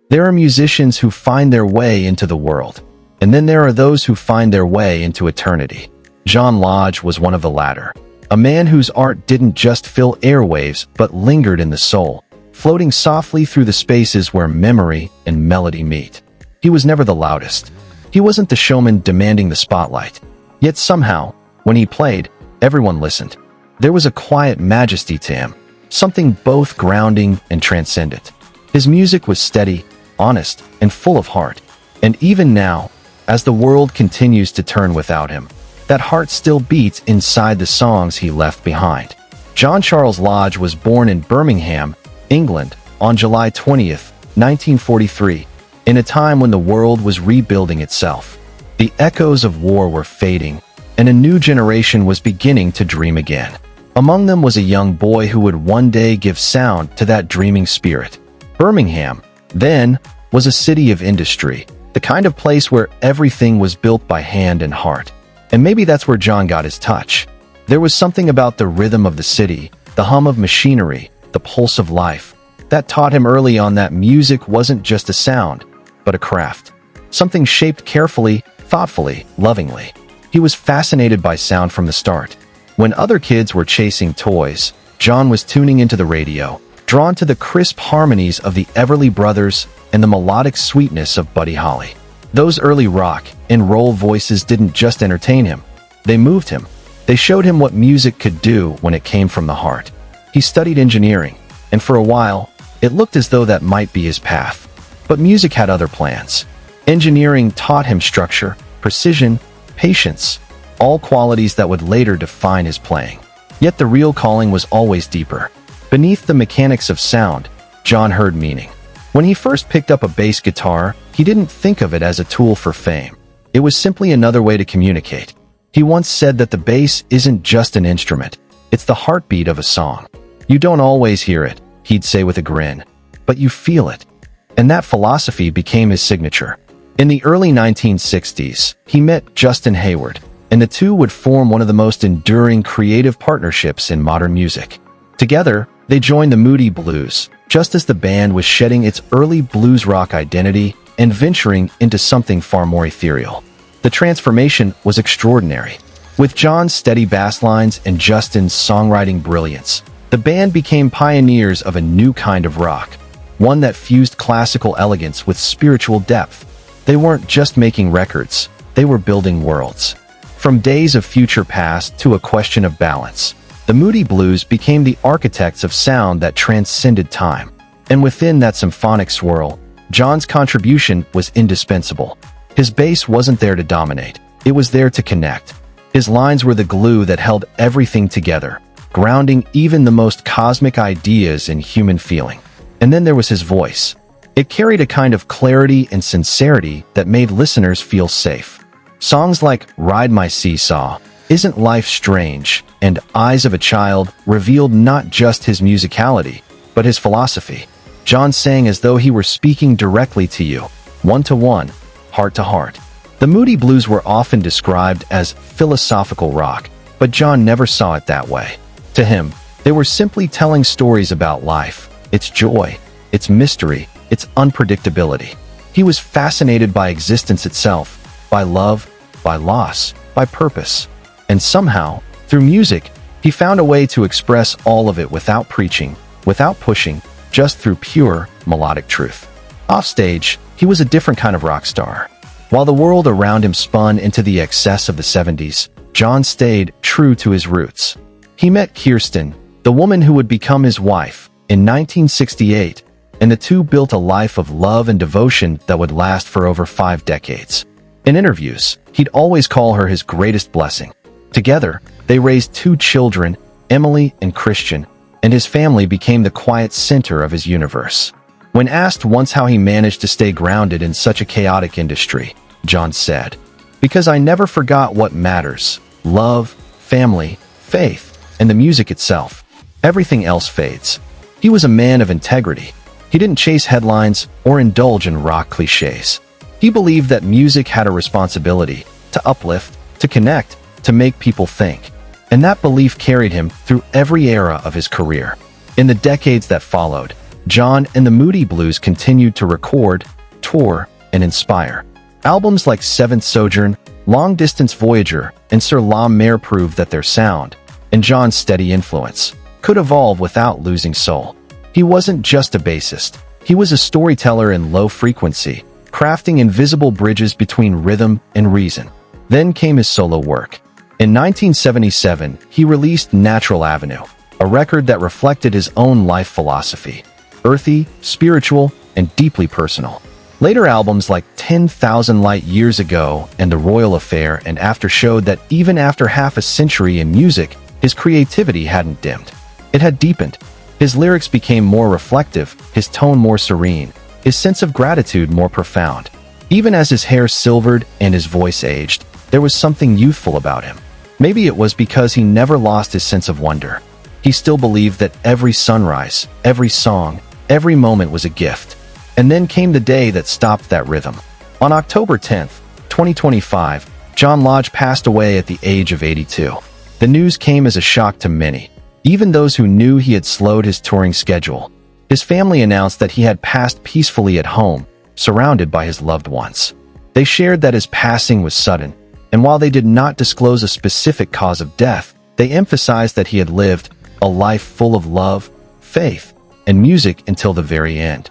There are musicians who find their way into the world, and then there are those who find their way into eternity. John Lodge was one of the latter, a man whose art didn't just fill airwaves but lingered in the soul, floating softly through the spaces where memory and melody meet. He was never the loudest. He wasn't the showman demanding the spotlight. Yet somehow, when he played, everyone listened. There was a quiet majesty to him, something both grounding and transcendent. His music was steady, honest, and full of heart. And even now, as the world continues to turn without him, that heart still beats inside the songs he left behind. John Charles Lodge was born in Birmingham, England, on July 20th, 1943, in a time when the world was rebuilding itself. The echoes of war were fading, and a new generation was beginning to dream again. Among them was a young boy who would one day give sound to that dreaming spirit. Birmingham, then, was a city of industry, the kind of place where everything was built by hand and heart. And maybe that's where John got his touch. There was something about the rhythm of the city, the hum of machinery, the pulse of life, that taught him early on that music wasn't just a sound, but a craft. Something shaped carefully, thoughtfully, lovingly. He was fascinated by sound from the start. When other kids were chasing toys, John was tuning into the radio, drawn to the crisp harmonies of the Everly Brothers and the melodic sweetness of Buddy Holly. Those early rock and roll voices didn't just entertain him. They moved him. They showed him what music could do when it came from the heart. He studied engineering, and for a while, it looked as though that might be his path. But music had other plans. Engineering taught him structure, precision, patience, all qualities that would later define his playing. Yet the real calling was always deeper. Beneath the mechanics of sound, John heard meaning. When he first picked up a bass guitar, he didn't think of it as a tool for fame. It was simply another way to communicate. He once said that the bass isn't just an instrument, it's the heartbeat of a song. You don't always hear it, he'd say with a grin, but you feel it. And that philosophy became his signature. In the early 1960s, he met Justin Hayward, and the two would form one of the most enduring creative partnerships in modern music. Together, they joined the Moody Blues, just as the band was shedding its early blues rock identity and venturing into something far more ethereal. The transformation was extraordinary. With John's steady bass lines and Justin's songwriting brilliance, the band became pioneers of a new kind of rock, one that fused classical elegance with spiritual depth. They weren't just making records, they were building worlds. From Days of Future Past to A Question of Balance, the Moody Blues became the architects of sound that transcended time. And within that symphonic swirl, John's contribution was indispensable. His bass wasn't there to dominate, it was there to connect. His lines were the glue that held everything together, grounding even the most cosmic ideas in human feeling. And then there was his voice. It carried a kind of clarity and sincerity that made listeners feel safe. Songs like Ride My Seesaw, Isn't Life Strange, and Eyes of a Child revealed not just his musicality, but his philosophy. John sang as though he were speaking directly to you, one-to-one, heart-to-heart. The Moody Blues were often described as philosophical rock, but John never saw it that way. To him, they were simply telling stories about life, its joy, its mystery, its unpredictability. He was fascinated by existence itself, by love, by loss, by purpose. And somehow, through music, he found a way to express all of it without preaching, without pushing, just through pure, melodic truth. Offstage, he was a different kind of rock star. While the world around him spun into the excess of the 70s, John stayed true to his roots. He met Kirsten, the woman who would become his wife, in 1968, and the two built a life of love and devotion that would last for over 5 decades. In interviews, he'd always call her his greatest blessing. Together, they raised 2 children, Emily and Christian, and his family became the quiet center of his universe. When asked once how he managed to stay grounded in such a chaotic industry, John said, "Because I never forgot what matters: love, family, faith, and the music itself. Everything else fades." He was a man of integrity. He didn't chase headlines or indulge in rock cliches. He believed that music had a responsibility to uplift, to connect, to make people think. And that belief carried him through every era of his career. In the decades that followed, John and the Moody Blues continued to record, tour, and inspire. Albums like Seventh Sojourn, Long Distance Voyager, and Sur la Mer prove that their sound, and John's steady influence, could evolve without losing soul. He wasn't just a bassist. He was a storyteller in low frequency, crafting invisible bridges between rhythm and reason. Then came his solo work. In 1977, he released Natural Avenue, a record that reflected his own life philosophy, earthy, spiritual, and deeply personal. Later albums like 10,000 Light Years Ago and The Royal Affair and After showed that even after half a century in music, his creativity hadn't dimmed. It had deepened. His lyrics became more reflective, his tone more serene, his sense of gratitude more profound. Even as his hair silvered and his voice aged, there was something youthful about him. Maybe it was because he never lost his sense of wonder. He still believed that every sunrise, every song, every moment was a gift. And then came the day that stopped that rhythm. On October 10th, 2025, John Lodge passed away at the age of 82. The news came as a shock to many, even those who knew he had slowed his touring schedule. His family announced that he had passed peacefully at home, surrounded by his loved ones. They shared that his passing was sudden, and while they did not disclose a specific cause of death, they emphasized that he had lived a life full of love, faith, and music until the very end.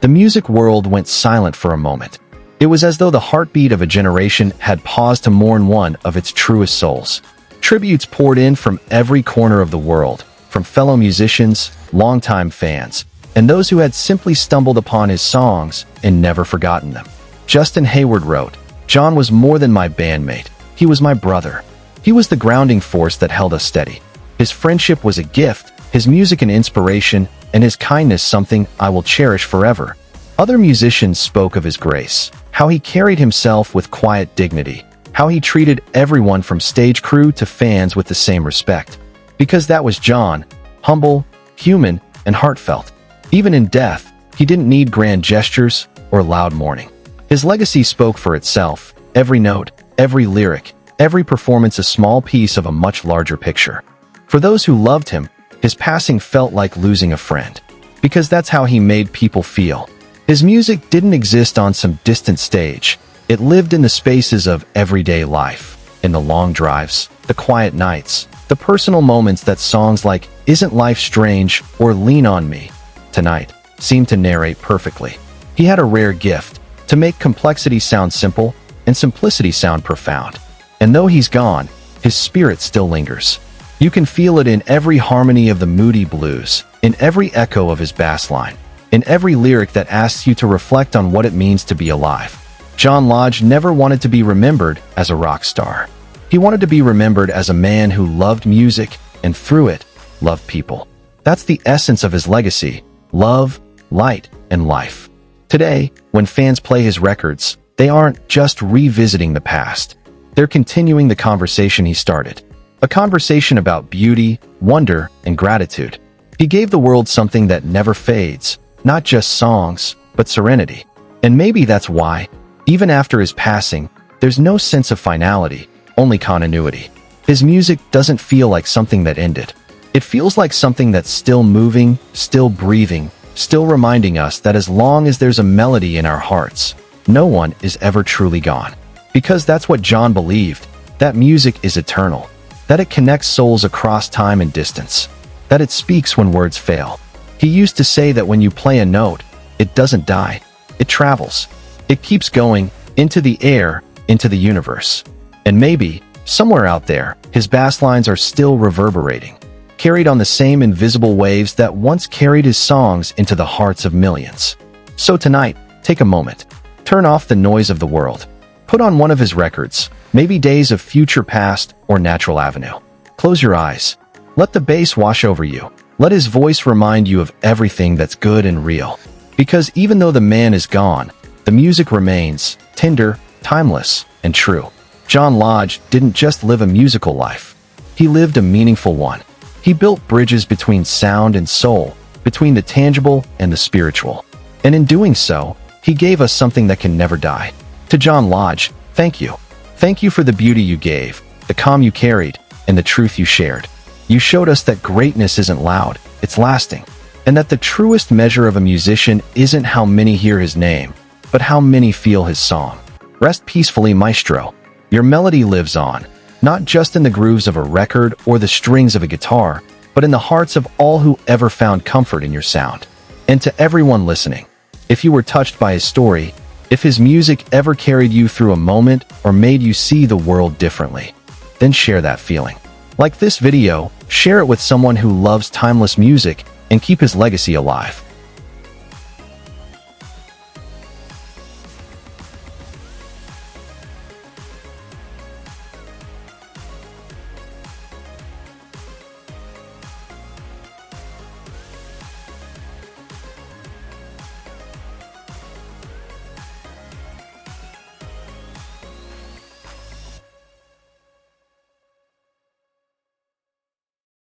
The music world went silent for a moment. It was as though the heartbeat of a generation had paused to mourn one of its truest souls. Tributes poured in from every corner of the world, from fellow musicians, longtime fans, and those who had simply stumbled upon his songs and never forgotten them. Justin Hayward wrote, "John was more than my bandmate. He was my brother. He was the grounding force that held us steady. His friendship was a gift, his music an inspiration, and his kindness something I will cherish forever." Other musicians spoke of his grace, how he carried himself with quiet dignity, how he treated everyone from stage crew to fans with the same respect. Because that was John, humble, human, and heartfelt. Even in death, he didn't need grand gestures or loud mourning. His legacy spoke for itself, every note, every lyric, every performance a small piece of a much larger picture. For those who loved him, his passing felt like losing a friend, because that's how he made people feel. His music didn't exist on some distant stage. It lived in the spaces of everyday life, in the long drives, the quiet nights, the personal moments that songs like "Isn't Life Strange" or "Lean on Me" tonight seem to narrate perfectly. He had a rare gift, to make complexity sound simple and simplicity sound profound. And though he's gone, his spirit still lingers. You can feel it in every harmony of the Moody Blues, in every echo of his bass line, in every lyric that asks you to reflect on what it means to be alive. John Lodge never wanted to be remembered as a rock star. He wanted to be remembered as a man who loved music and through it, loved people. That's the essence of his legacy: love, light, and life. Today, when fans play his records, they aren't just revisiting the past. They're continuing the conversation he started. A conversation about beauty, wonder, and gratitude. He gave the world something that never fades, not just songs, but serenity. And maybe that's why, even after his passing, there's no sense of finality, only continuity. His music doesn't feel like something that ended. It feels like something that's still moving, still breathing, still reminding us that as long as there's a melody in our hearts, no one is ever truly gone. Because that's what John believed, that music is eternal, that it connects souls across time and distance, that it speaks when words fail. He used to say that when you play a note, it doesn't die, it travels. It keeps going, into the air, into the universe. And maybe, somewhere out there, his bass lines are still reverberating, carried on the same invisible waves that once carried his songs into the hearts of millions. So tonight, take a moment. Turn off the noise of the world. Put on one of his records, maybe Days of Future Past or Natural Avenue. Close your eyes. Let the bass wash over you. Let his voice remind you of everything that's good and real. Because even though the man is gone, the music remains tender, timeless, and true. John Lodge didn't just live a musical life. He lived a meaningful one. He built bridges between sound and soul, between the tangible and the spiritual. And in doing so, he gave us something that can never die. To John Lodge, thank you. Thank you for the beauty you gave, the calm you carried, and the truth you shared. You showed us that greatness isn't loud, it's lasting. and that the truest measure of a musician isn't how many hear his name, but how many feel his song. Rest peacefully, maestro. Your melody lives on, not just in the grooves of a record or the strings of a guitar, but in the hearts of all who ever found comfort in your sound. And to everyone listening, if you were touched by his story, if his music ever carried you through a moment or made you see the world differently, then share that feeling. Like this video, share it with someone who loves timeless music and keep his legacy alive.